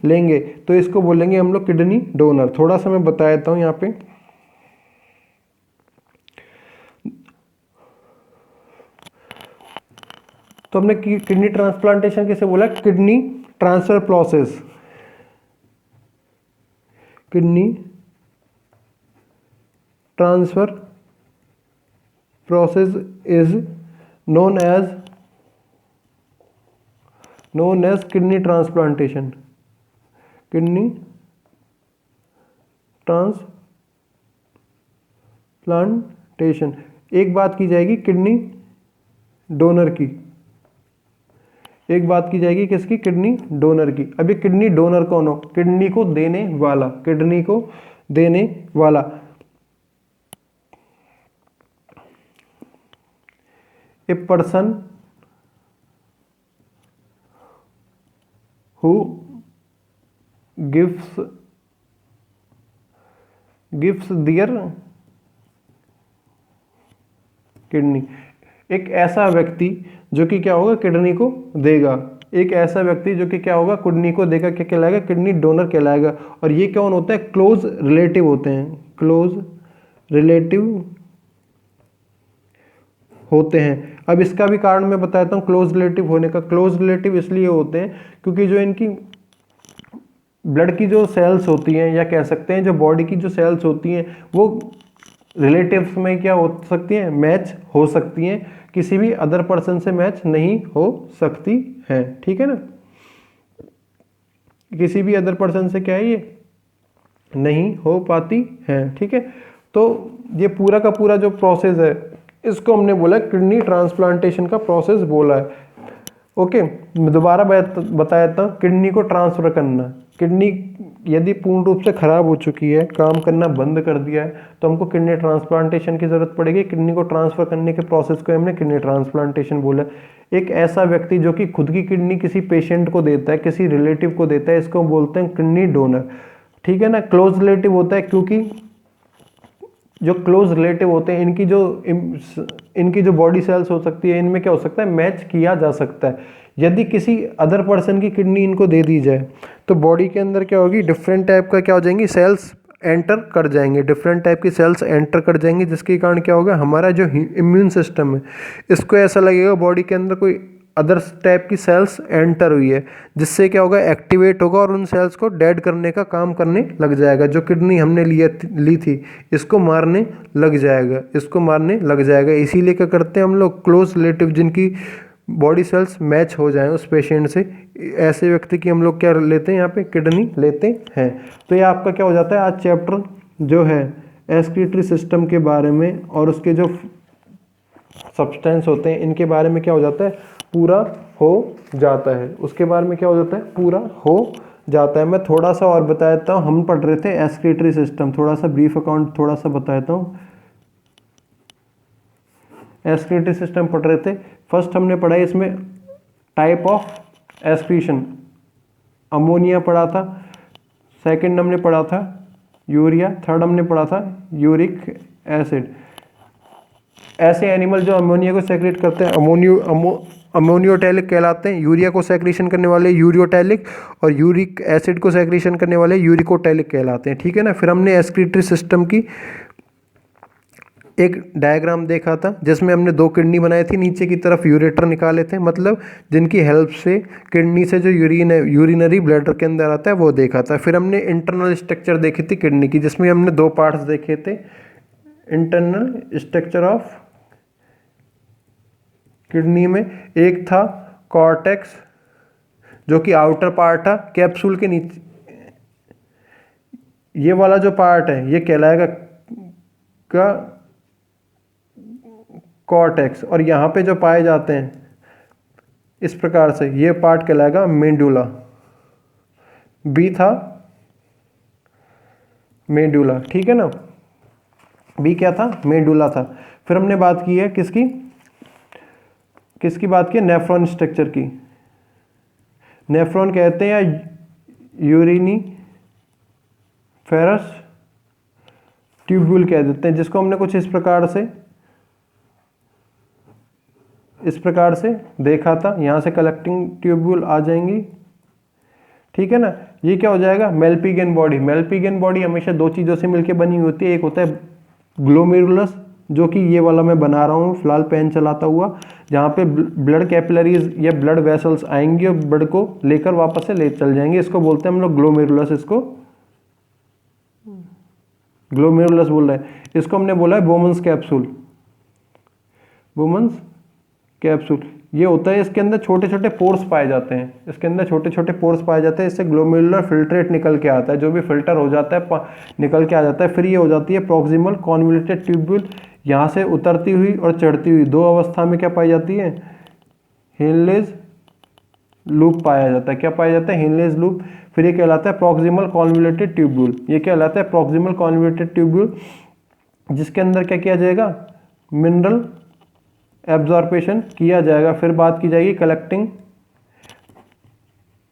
लेंगे, तो इसको बोलेंगे हम लोग किडनी डोनर। थोड़ा सा मैं बता देता हूँ यहाँ पे। तो हमने किडनी ट्रांसप्लांटेशन किसे बोला? Kidney transfer process. Kidney transfer process is known as kidney transplantation. Kidney transplantation. एक बात की जाएगी किडनी डोनर की, एक बात की जाएगी किसकी, किडनी डोनर की। अभी किडनी डोनर कौन हो, किडनी को देने वाला, किडनी को देने वाला। A person who gives there kidney, एक ऐसा व्यक्ति जो कि क्या होगा, किडनी को देगा। एक ऐसा व्यक्ति जो कि क्या होगा, किडनी को देगा, क्या कहलाएगा, किडनी डोनर कहलाएगा। और ये कौन होता है, क्लोज रिलेटिव होते हैं, क्लोज रिलेटिव होते हैं। अब इसका भी कारण मैं बताता हूँ क्लोज रिलेटिव होने का। क्लोज रिलेटिव इसलिए होते हैं क्योंकि जो इनकी ब्लड की जो सेल्स होती हैं, या कह सकते हैं जो बॉडी की जो सेल्स होती हैं, वो रिलेटिव्स में क्या हो सकती हैं, मैच हो सकती हैं, किसी भी अदर पर्सन से मैच नहीं हो सकती है। ठीक है ना, किसी भी अदर पर्सन से क्या है, ये नहीं हो पाती है। ठीक है, तो ये पूरा का पूरा जो प्रोसेस है, इसको हमने बोला किडनी ट्रांसप्लांटेशन का प्रोसेस बोला है। ओके, दोबारा बता देता हूँ, किडनी को ट्रांसफर करना। किडनी यदि पूर्ण रूप से खराब हो चुकी है, काम करना बंद कर दिया है, तो हमको किडनी ट्रांसप्लांटेशन की जरूरत पड़ेगी। किडनी को ट्रांसफर करने के प्रोसेस को हमने किडनी ट्रांसप्लांटेशन बोला। एक ऐसा व्यक्ति जो कि खुद की किडनी किसी पेशेंट को देता है, किसी रिलेटिव को देता है, इसको बोलते हैं किडनी डोनर। ठीक है ना, क्लोज रिलेटिव होता है क्योंकि जो क्लोज रिलेटिव होते हैं, इनकी जो बॉडी सेल्स हो सकती है, इनमें क्या हो सकता है, मैच किया जा सकता है। यदि किसी अदर पर्सन की किडनी इनको दे दी जाए, तो बॉडी के अंदर क्या होगी, डिफरेंट टाइप का क्या हो जाएंगी, सेल्स एंटर कर जाएंगे, डिफरेंट टाइप की सेल्स एंटर कर जाएंगे, जिसके कारण क्या होगा, हमारा जो इम्यून सिस्टम है, इसको ऐसा लगेगा बॉडी के अंदर कोई अदर टाइप की सेल्स एंटर हुई है, जिससे क्या होगा, एक्टिवेट होगा और उन सेल्स को डेड करने का काम करने लग जाएगा। जो किडनी हमने ली थी, इसको मारने लग जाएगा, इसको मारने लग जाएगा। इसीलिए क्या करते हैं हम लोग, क्लोज रिलेटिव जिनकी बॉडी सेल्स मैच हो जाएं उस पेशेंट से, ऐसे व्यक्ति की हम लोग क्या लेते हैं, यहाँ पे किडनी लेते हैं। तो ये आपका क्या हो जाता है, आज चैप्टर जो है एक्सक्रीटरी सिस्टम के बारे में और उसके जो सब्सटेंस होते हैं, इनके बारे में क्या हो जाता है, पूरा हो जाता है। उसके बारे में क्या हो जाता है, पूरा हो जाता है। मैं थोड़ा सा और बता देता हूँ, हम पढ़ रहे थे एक्सक्रीटरी सिस्टम, थोड़ा सा ब्रीफ अकाउंट थोड़ा सा बताता हूँ। एक्सक्रीटरी सिस्टम पढ़ रहे थे, फर्स्ट हमने पढ़ा है इसमें टाइप ऑफ एक्सक्रीशन, अमोनिया पढ़ा था, सेकंड हमने पढ़ा था यूरिया, थर्ड हमने पढ़ा था यूरिक एसिड। ऐसे एनिमल जो अमोनिया को सेक्रेट करते हैं अमोनियोटैलिक कहलाते हैं, यूरिया को सेक्रेशन करने वाले यूरियोटैलिक, और यूरिक एसिड को सेक्रेशन करने वाले यूरिकोटैलिक कहलाते हैं। ठीक है ना, फिर हमने एक्सक्रीटरी सिस्टम की एक डायग्राम देखा था, जिसमें हमने दो किडनी बनाई थी, नीचे की तरफ यूरेटर निकाले थे, मतलब जिनकी हेल्प से किडनी से जो यूरिनरी ब्लैडर के अंदर आता है वो देखा था। फिर हमने इंटरनल स्ट्रक्चर देखी थी किडनी की, जिसमें हमने दो पार्ट्स देखे थे। इंटरनल स्ट्रक्चर ऑफ किडनी में एक था कॉर्टेक्स, जो कि आउटर पार्ट था कैप्सूल के नीचे। ये वाला जो पार्ट है ये कहलाएगा का कॉर्टेक्स, और यहाँ पे जो पाए जाते हैं इस प्रकार से, ये पार्ट कहलाएगा मेडुला। बी था मेडुला, ठीक है ना, बी क्या था, मेडुला था। फिर हमने बात की है किसकी बात की है, नेफ्रॉन स्ट्रक्चर की। नेफ्रॉन कहते हैं या यूरिनी फेरस ट्यूब्यूल कह देते हैं, जिसको हमने कुछ इस प्रकार से देखा था। यहाँ से कलेक्टिंग ट्यूब्यूल आ जाएंगी, ठीक है ना। ये क्या हो जाएगा, मेल्पिगियन बॉडी। मेल्पिगियन बॉडी हमेशा दो चीज़ों से मिलकर बनी होती है, एक होता है ग्लोमेरुलस, जो कि ये वाला मैं बना रहा हूँ फिलहाल पेन चलाता हुआ, जहाँ पे ब्लड कैपिलरीज या ब्लड वेसल्स आएंगी और ब्लड को लेकर वापस से ले चल जाएंगे, इसको बोलते हैं हम लोग ग्लोमेरुलस। इसको ग्लोमेरुलस बोल रहे हैं। इसको हमने बोला है बोमन्स कैप्सूल। बोमन्स कैप्सूल ये होता है, इसके अंदर छोटे छोटे पोर्स पाए जाते हैं, इसके अंदर छोटे छोटे पोर्स पाए जाते हैं, इससे ग्लोमेरुलर फिल्ट्रेट निकल के आता है, जो भी फिल्टर हो जाता है निकल के आ जाता है। फिर ये हो जाती है प्रॉक्सिमल कॉन्वोल्यूटेड ट्यूब्यूल, यहाँ से उतरती हुई और चढ़ती हुई दो अवस्था में क्या पाई जाती है, हेनलेज लूप पाया जाता है। क्या पाया जाता है? हिनलेस लूप। फिर ये कहलाता है प्रॉक्सिमल कॉन्वोल्यूटेड ट्यूब्यूल। ये क्या कहलाता है? प्रॉक्सिमल कॉन्वोल्यूटेड ट्यूब्यूल, जिसके अंदर क्या किया जाएगा? मिनरल एब्जॉर्प्शन किया जाएगा। फिर बात की जाएगी कलेक्टिंग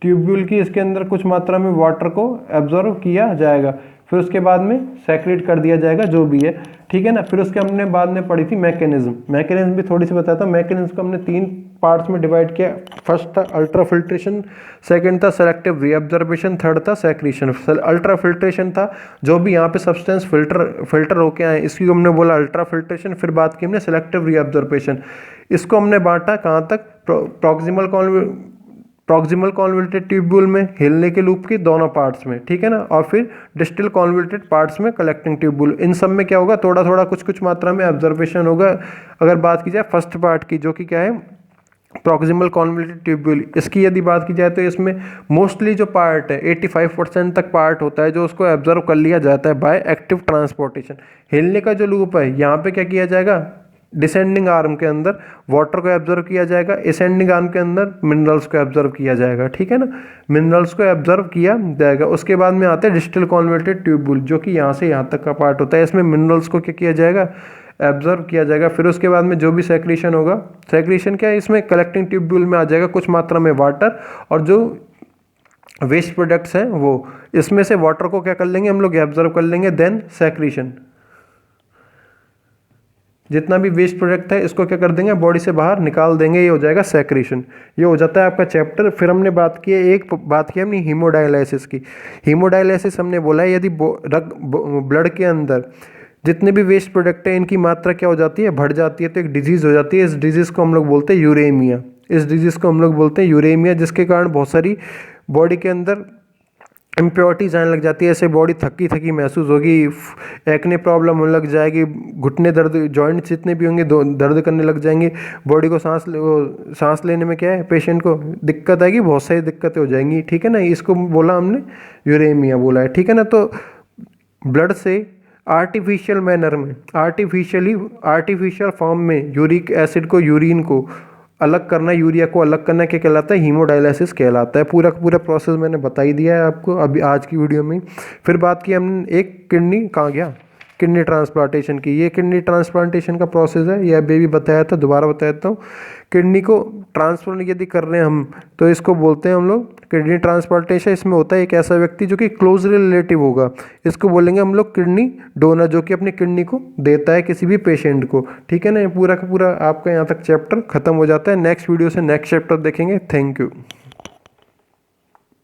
ट्यूब्यूल की, इसके अंदर कुछ मात्रा में वाटर को एब्जॉर्व किया जाएगा। फिर उसके बाद में सेक्रेट कर दिया जाएगा जो भी है, ठीक है ना। फिर उसके हमने बाद में पढ़ी थी मैकेनिज्म भी थोड़ी सी बताता हूँ। मैकेनिज्म को हमने 3 पार्ट्स में डिवाइड किया। फर्स्ट था अल्ट्रा फिल्ट्रेशन, सेकंड था सेलेक्टिव रीअब्जॉर्प्शन, थर्ड था सेक्रीशन। अल्ट्रा फिल्ट्रेशन था जो भी यहाँ पे सब्सटेंस फिल्टर होके आए, इसकी हमने बोला अल्ट्रा फिल्ट्रेशन। फिर बात की हमने सेलेक्टिव रीअब्जॉर्प्शन। इसको हमने बांटा कहाँ तक? प्रॉक्सिमल कॉन्वोल्यूटेड ट्यूब्यूल में हिलने के लूप की दोनों पार्ट्स में, ठीक है ना। और फिर डिस्टल कॉन्वोल्यूटेड पार्ट्स में कलेक्टिंग ट्यूब्यूल। इन सब में क्या होगा? थोड़ा थोड़ा कुछ मात्रा में ऑब्जर्वेशन होगा। अगर बात की जाए फर्स्ट पार्ट की, जो कि क्या है? प्रॉक्सिमल कॉन्वोल्यूटेड ट्यूब्यूल, इसकी यदि बात की जाए तो इसमें मोस्टली जो पार्ट है 85% तक पार्ट होता है जो उसको एब्जर्व कर लिया जाता है बाय एक्टिव ट्रांसपोर्टेशन। हिलने का जो लूप है यहाँ पे क्या किया जाएगा? डिसेंडिंग आर्म के अंदर वाटर को एब्जर्व किया जाएगा, असेंडिंग आर्म के अंदर मिनरल्स को एब्जर्व किया जाएगा, ठीक है ना। मिनरल्स को एब्जर्व किया जाएगा। उसके बाद में आते हैं डिस्टल कॉन्वोल्यूटेड ट्यूब्यूल, जो कि यहाँ से यहाँ तक का पार्ट होता है। इसमें मिनरल्स को क्या किया जाएगा? एब्जर्व किया जाएगा। फिर उसके बाद में जो भी सेक्रीशन होगा, सेक्रीशन क्या है? इसमें कलेक्टिंग ट्यूब्यूल में आ जाएगा कुछ मात्रा में वाटर, और जो वेस्ट प्रोडक्ट्स हैं वो इसमें से वाटर को क्या कर लेंगे हम लोग? एब्जर्व कर लेंगे। देन सेक्रीशन, जितना भी वेस्ट प्रोडक्ट है इसको क्या कर देंगे? बॉडी से बाहर निकाल देंगे। ये हो जाएगा सेक्रीशन। ये हो जाता है आपका चैप्टर। फिर हमने बात की है, एक बात की हमने हीमोडायलिसिस की। हीमोडायलिसिस हमने बोला है यदि ब्लड के अंदर जितने भी वेस्ट प्रोडक्ट है इनकी मात्रा क्या हो जाती है? बढ़ जाती है, तो एक डिजीज़ हो जाती है। इस डिजीज़ को हम लोग बोलते हैं यूरेमिया। इस डिजीज़ को हम लोग बोलते हैं यूरेमिया, जिसके कारण बहुत सारी बॉडी के अंदर इम्प्योरिटीज आने लग जाती है। ऐसे बॉडी थकी थकी महसूस होगी, एक्ने प्रॉब्लम होने लग जाएगी, घुटने दर्द, जॉइंट्स जितने भी होंगे दर्द करने लग जाएंगे। बॉडी को सांस लेने में क्या है? पेशेंट को दिक्कत आएगी, बहुत सारी दिक्कतें हो जाएंगी, ठीक है ना। इसको बोला हमने यूरेमिया बोला है, ठीक है ना। तो ब्लड से आर्टिफिशियल मैनर में, आर्टिफिशियल फॉर्म में यूरिक एसिड को, यूरिन को अलग करना, यूरिया को अलग करना क्या कहलाता है? हीमोडायलिसिस कहलाता है। पूरा का पूरा प्रोसेस मैंने बता ही दिया है आपको अभी आज की वीडियो में। फिर बात की हमने एक किडनी, कहाँ गया? किडनी ट्रांसप्लांटेशन की। ये किडनी ट्रांसप्लांटेशन का प्रोसेस है, ये अभी भी बताया था, दोबारा बता देता हूँ। किडनी को ट्रांसफर यदि कर रहे हैं हम, तो इसको बोलते हैं हम लोग किडनी ट्रांसप्लांटेशन। इसमें होता है एक ऐसा व्यक्ति जो कि क्लोजली रिलेटिव होगा, इसको बोलेंगे हम लोग किडनी डोनर, जो कि अपनी किडनी को देता है किसी भी पेशेंट को, ठीक है ना। ये पूरा का पूरा आपका यहाँ तक चैप्टर खत्म हो जाता है। नेक्स्ट वीडियो से नेक्स्ट चैप्टर देखेंगे। Thank you.